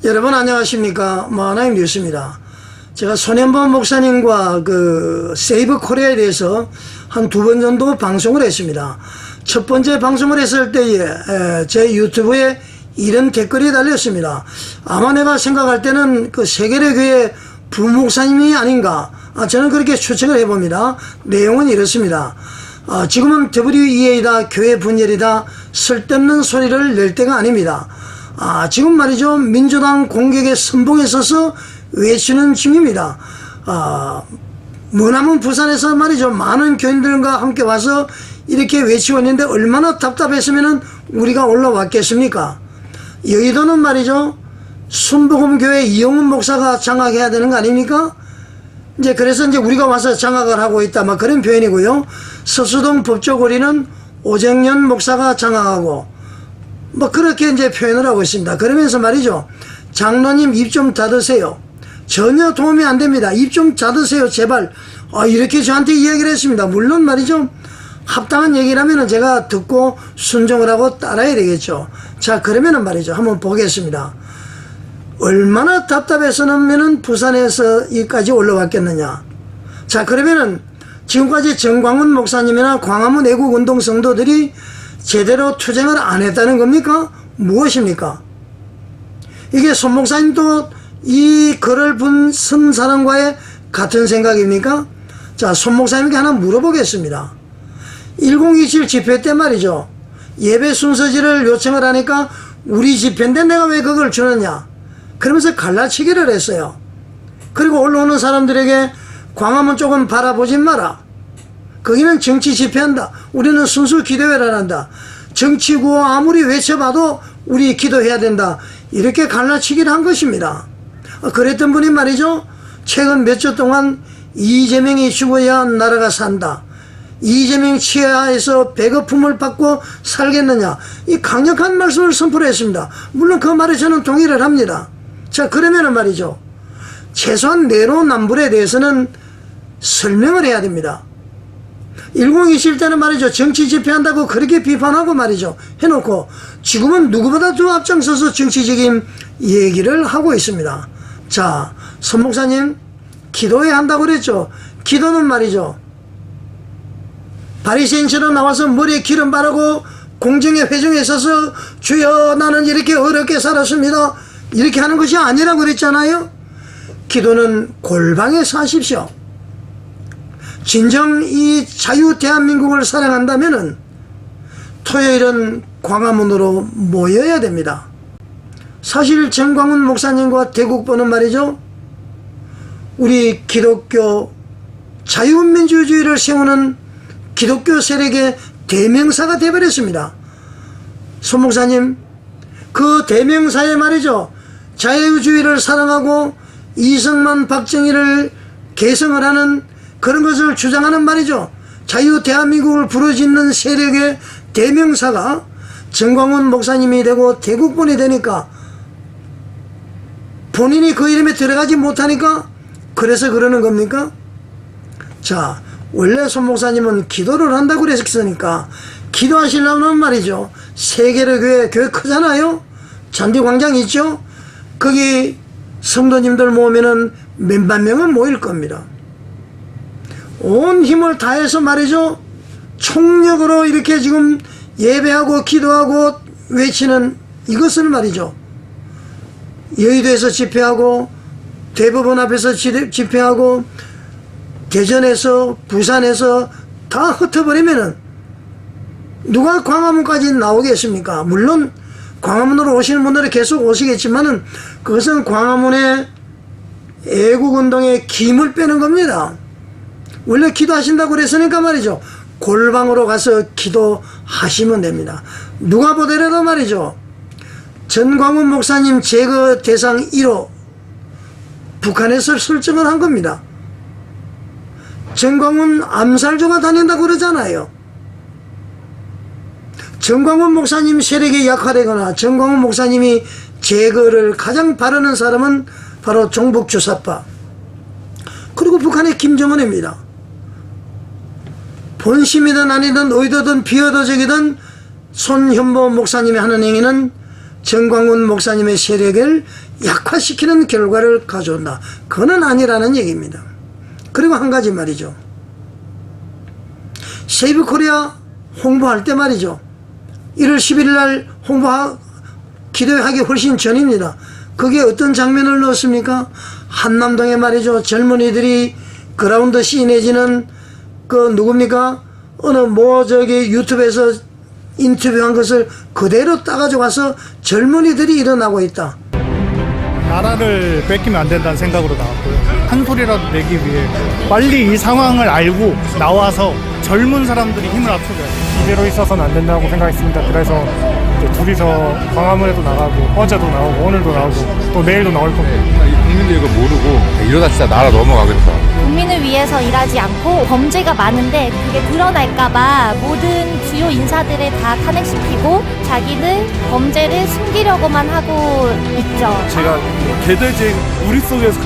여러분 안녕하십니까. 하나님 뉴스입니다. 제가 손현범 목사님과 세이브 코리아에 대해서 한 2번 정도 방송을 했습니다. 첫 번째 방송을 했을 때에 제 유튜브에 이런 댓글이 달렸습니다. 아마 내가 생각할 때는 세계의 교회 부목사님이 아닌가, 저는 그렇게 추측을 해봅니다. 내용은 이렇습니다. 지금은 WEA다, 교회 분열이다, 쓸데없는 소리를 낼 때가 아닙니다. 지금 말이죠, 민주당 공격의 선봉에 서서 외치는 중입니다. 머나먼 부산에서 말이죠, 많은 교인들과 함께 와서 이렇게 외치고 있는데 얼마나 답답했으면 우리가 올라왔겠습니까? 여의도는 말이죠, 순복음교회 이용훈 목사가 장악해야 되는 거 아닙니까? 그래서 우리가 와서 장악을 하고 있다, 그런 표현이고요. 서수동 법조거리는 오정연 목사가 장악하고, 그렇게 표현을 하고 있습니다. 그러면서 말이죠, 장로님 입 좀 닫으세요. 전혀 도움이 안 됩니다. 입 좀 닫으세요, 제발. 이렇게 저한테 이야기를 했습니다. 물론 말이죠, 합당한 얘기라면 제가 듣고 순종을 하고 따라야 되겠죠. 자, 그러면은 말이죠, 한번 보겠습니다. 얼마나 답답해서는 부산에서 여기까지 올라왔겠느냐. 자, 그러면은 지금까지 정광훈 목사님이나 광화문 애국운동 성도들이 제대로 투쟁을 안 했다는 겁니까? 무엇입니까? 이게 손 목사님도 이 글을 쓴 사람과의 같은 생각입니까? 자, 손 목사님께 하나 물어보겠습니다. 1027 집회 때 말이죠, 예배 순서지를 요청을 하니까 우리 집회인데 내가 왜 그걸 주느냐, 그러면서 갈라치기를 했어요. 그리고 올라오는 사람들에게 광화문 쪽은 바라보지 마라, 거기는 정치 집회한다, 우리는 순수 기도회를 한다, 정치구호 아무리 외쳐봐도 우리 기도해야 된다, 이렇게 갈라치기를 한 것입니다. 그랬던 분이 말이죠, 최근 몇 주 동안 이재명이 죽어야 나라가 산다, 이재명 치하에서 배거품을 받고 살겠느냐, 이 강력한 말씀을 선포를 했습니다. 물론 그 말에 저는 동의를 합니다. 자, 그러면은 말이죠, 최소한 내로남불에 대해서는 설명을 해야 됩니다. 1027 때는 말이죠, 정치 집회한다고 그렇게 비판하고 말이죠, 해놓고 지금은 누구보다 더 앞장서서 정치적인 얘기를 하고 있습니다. 자, 손 목사님, 기도해야 한다고 그랬죠. 기도는 말이죠, 바리새인처럼 나와서 머리에 기름 바르고 공정의 회중에 서서 주여 나는 이렇게 어렵게 살았습니다, 이렇게 하는 것이 아니라고 그랬잖아요. 기도는 골방에 사십시오. 진정 이 자유 대한민국을 사랑한다면은 토요일은 광화문으로 모여야 됩니다. 사실 정광훈 목사님과 대국보는 말이죠, 우리 기독교 자유민주주의를 세우는 기독교 세력의 대명사가 되어버렸습니다. 손 목사님, 그 대명사에 말이죠, 자유주의를 사랑하고 이승만 박정희를 계승을 하는 그런 것을 주장하는 말이죠, 자유 대한민국을 부르짖는 세력의 대명사가 정광훈 목사님이 되고 대국본이 되니까 본인이 그 이름에 들어가지 못하니까 그래서 그러는 겁니까? 자, 원래 손 목사님은 기도를 한다고 그랬으니까 기도하시려면 말이죠, 세계의 교회 크잖아요. 잔디광장 있죠. 거기 성도님들 모으면은 몇만 명은 모일 겁니다. 온 힘을 다해서 말이죠, 총력으로 이렇게 지금 예배하고 기도하고 외치는 이것을 말이죠, 여의도에서 집회하고 대법원 앞에서 집회하고 대전에서 부산에서 다 흩어버리면은 누가 광화문까지 나오겠습니까? 물론 광화문으로 오시는 분들은 계속 오시겠지만은 그것은 광화문의 애국운동의 기물 빼는 겁니다. 원래 기도하신다고 그랬으니까 말이죠, 골방으로 가서 기도하시면 됩니다. 누가 보더라도 말이죠, 전광훈 목사님 제거 대상 1호 북한에서 설정을 한 겁니다. 전광훈 암살조가 다닌다고 그러잖아요. 전광훈 목사님 세력이 약화되거나 전광훈 목사님이 제거를 가장 바라는 사람은 바로 종북주사파, 그리고 북한의 김정은입니다. 본심이든 아니든 의도든 비의도적이든 손현보 목사님이 하는 행위는 정광훈 목사님의 세력을 약화시키는 결과를 가져온다. 그건 아니라는 얘기입니다. 그리고 한 가지 말이죠. 세이브 코리아 홍보할 때 말이죠. 1월 11일 날 기도하기 훨씬 전입니다. 그게 어떤 장면을 넣었습니까? 한남동에 말이죠. 젊은이들이 그라운드 C 내지는 그 누굽니까? 어느 유튜브에서 인터뷰한 것을 그대로 따가지고 와서 젊은이들이 일어나고 있다. 나라를 뺏기면 안 된다는 생각으로 나왔고요. 한 소리라도 내기 위해 빨리 이 상황을 알고 나와서 젊은 사람들이 힘을 합쳐줘요. 이대로 있어서는 안 된다고 생각했습니다. 그래서 이제 둘이서 광화문에도 나가고 어제도 나오고 오늘도 나오고 또 내일도 나올 겁니다. 이 국민들 이거 모르고 이러다 진짜 나라 넘어가겠다. 국민을 위해서 일하지 않고 범죄가 많은데 그게 드러날까봐 모든 주요 인사들을 다 탄핵시키고 자기들 범죄를 숨기려고만 하고 있죠. 제가 개돼지 우리 속에서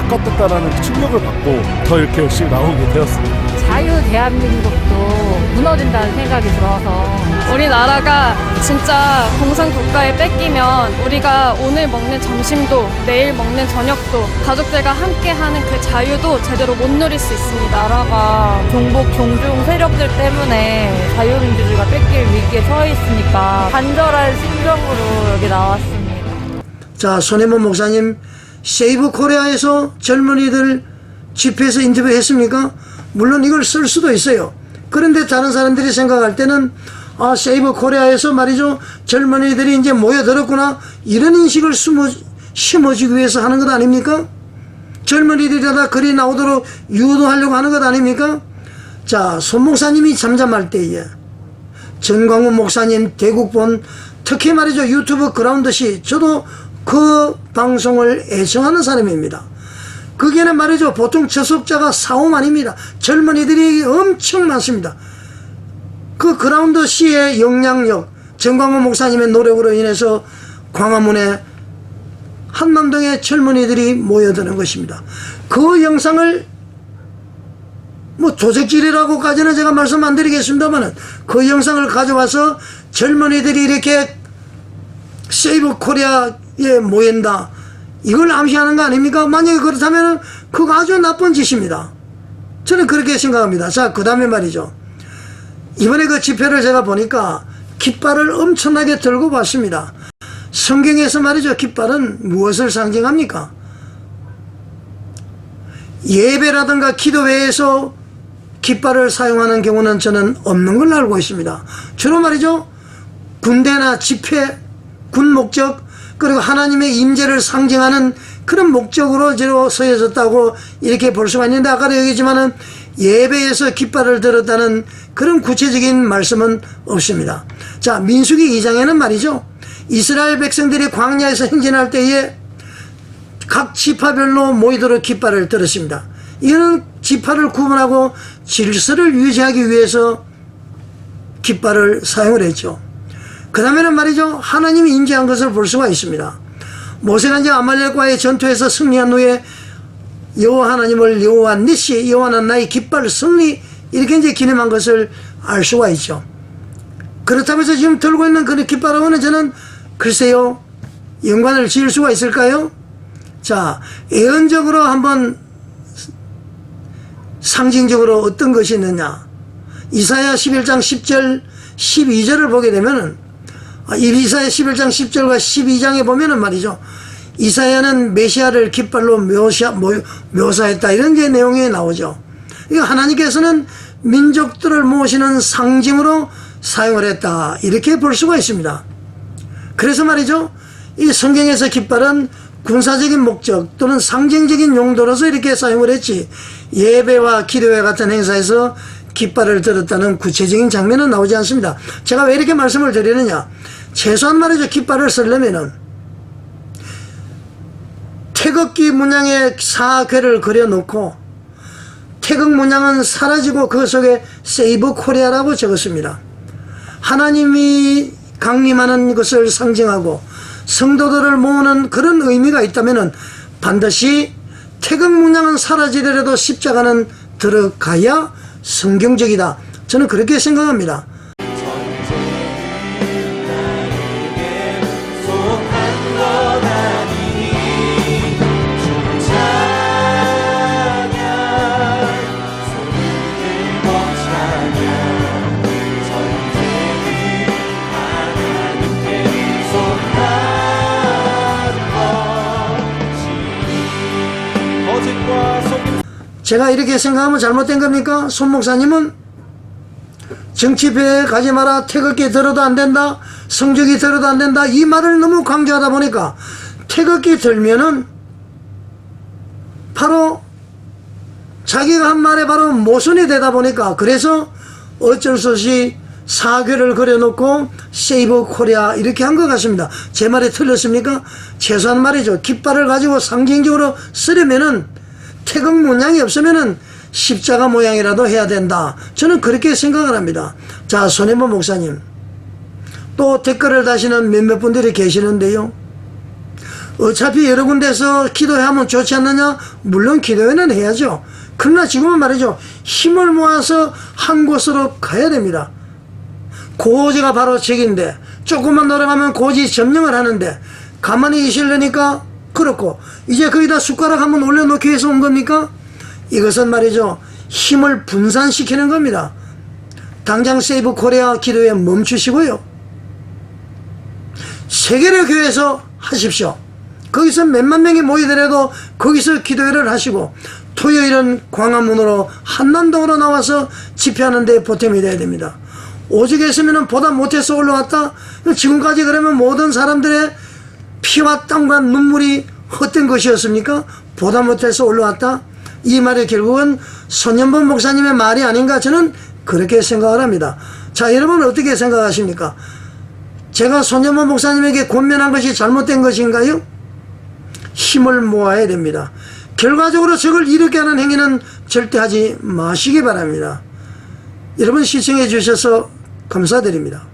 갇혔다라는 충격을 받고 더 이렇게 열심히 나오게 되었습니다. 자유 대한민국도 무너진다는 생각이 들어서 우리나라가 진짜 공산 국가에 뺏기면 우리가 오늘 먹는 점심도 내일 먹는 저녁도 가족들과 함께하는 그 자유도 제대로 못 누릴 수 있습니다. 나라가 종북 종중 세력들 때문에 자유민주주의가 뺏길 위기에 처해 있으니까 간절한 심정으로 여기 나왔습니다. 자, 손혜원 목사님, 세이브 코리아에서 젊은이들 집회에서 인터뷰했습니까? 물론 이걸 쓸 수도 있어요. 그런데 다른 사람들이 생각할 때는 세이브 코리아에서 말이죠, 젊은이들이 이제 모여들었구나, 이런 인식을 심어주기 위해서 하는 것 아닙니까? 젊은이들이 글이 나오도록 유도하려고 하는 것 아닙니까? 자, 손 목사님이 잠잠할 때에 정광훈 목사님 대국본, 특히 말이죠, 유튜브 그라운드시, 저도 그 방송을 애청하는 사람입니다. 거기에는 말이죠, 보통 접속자가 4~5만입니다. 젊은이들이 엄청 많습니다. 그 그라운드 C의 영향력, 정광훈 목사님의 노력으로 인해서 광화문에 한남동에 젊은이들이 모여드는 것입니다. 그 영상을 도적질이라고까지는 제가 말씀 안 드리겠습니다만, 그 영상을 가져와서 젊은이들이 이렇게 세이브 코리아에 모인다, 이걸 암시하는 거 아닙니까? 만약에 그렇다면 그거 아주 나쁜 짓입니다. 저는 그렇게 생각합니다. 자, 그 다음에 말이죠, 이번에 그 집회를 제가 보니까 깃발을 엄청나게 들고 봤습니다. 성경에서 말이죠, 깃발은 무엇을 상징합니까? 예배라든가 기도회에서 깃발을 사용하는 경우는 저는 없는 걸로 알고 있습니다. 주로 말이죠, 군대나 집회, 군 목적, 그리고 하나님의 임재를 상징하는 그런 목적으로 저로 서여졌다고 이렇게 볼 수가 있는데, 아까도 얘기했지만은 예배에서 깃발을 들었다는 그런 구체적인 말씀은 없습니다. 자, 민수기 2장에는 말이죠, 이스라엘 백성들이 광야에서 행진할 때에 각 지파별로 모이도록 깃발을 들었습니다. 이는 지파를 구분하고 질서를 유지하기 위해서 깃발을 사용을 했죠. 그 다음에는 말이죠, 하나님이 임재한 것을 볼 수가 있습니다. 모세가 이제 아말렉과의 전투에서 승리한 후에 여호와 하나님을 여호와 니시, 여호와는 나의 깃발 승리, 이렇게 이제 기념한 것을 알 수가 있죠. 그렇다고 해서 지금 들고 있는 그 깃발하고는 저는 글쎄요, 연관을 지을 수가 있을까요? 자, 예언적으로 한번 상징적으로 어떤 것이 있느냐, 이사야 11장 10절 12절을 보게 되면은, 이사야 11장 10절과 12장에 보면은 말이죠, 이사야는 메시아를 깃발로 묘사했다, 이런 게 내용이 나오죠. 이거 하나님께서는 민족들을 모시는 상징으로 사용을 했다, 이렇게 볼 수가 있습니다. 그래서 말이죠, 이 성경에서 깃발은 군사적인 목적 또는 상징적인 용도로서 이렇게 사용을 했지, 예배와 기도회 같은 행사에서 깃발을 들었다는 구체적인 장면은 나오지 않습니다. 제가 왜 이렇게 말씀을 드리느냐, 최소한 말이죠, 깃발을 쓰려면은 태극기 문양의 사괴를 그려놓고 태극 문양은 사라지고 그 속에 세이브 코리아라고 적었습니다. 하나님이 강림하는 것을 상징하고 성도들을 모으는 그런 의미가 있다면 반드시 태극 문양은 사라지더라도 십자가는 들어가야 성경적이다, 저는 그렇게 생각합니다. 제가 이렇게 생각하면 잘못된 겁니까? 손 목사님은 정치표에 가지 마라, 태극기 들어도 안 된다, 성적이 들어도 안 된다, 이 말을 너무 강조하다 보니까 태극기 들면은 바로 자기가 한 말에 바로 모순이 되다 보니까, 그래서 어쩔 수 없이 사죄를 그려놓고 세이브 코리아 이렇게 한 것 같습니다. 제 말이 틀렸습니까? 최소한 말이죠. 깃발을 가지고 상징적으로 쓰려면은 태극 문양이 없으면은 십자가 모양이라도 해야 된다. 저는 그렇게 생각을 합니다. 자, 손혜범 목사님, 또 댓글을 다시는 몇몇 분들이 계시는데요. 어차피 여러 군데서 기도하면 좋지 않느냐? 물론 기도회는 해야죠. 그러나 지금은 말이죠, 힘을 모아서 한 곳으로 가야 됩니다. 고지가 바로 저긴데 조금만 노력하면 고지 점령을 하는데 가만히 있으려니까 그렇고, 이제 거기다 숟가락 한번 올려놓기 위해서 온 겁니까? 이것은 말이죠, 힘을 분산시키는 겁니다. 당장 세이브 코리아 기도회 멈추시고요, 세계를 교회에서 하십시오. 거기서 몇만 명이 모이더라도 거기서 기도회를 하시고, 토요일은 광화문으로 한남동으로 나와서 집회하는 데 보탬이 돼야 됩니다. 오죽 했으면 보다 못해서 올라왔다? 지금까지 그러면 모든 사람들의 피와 땀과 눈물이 헛된 것이었습니까? 보다 못해서 올라왔다? 이 말이 결국은 손현범 목사님의 말이 아닌가, 저는 그렇게 생각을 합니다. 자, 여러분 어떻게 생각하십니까? 제가 손현범 목사님에게 권면한 것이 잘못된 것인가요? 힘을 모아야 됩니다. 결과적으로 적을 이렇게 하는 행위는 절대 하지 마시기 바랍니다. 여러분 시청해 주셔서 감사드립니다.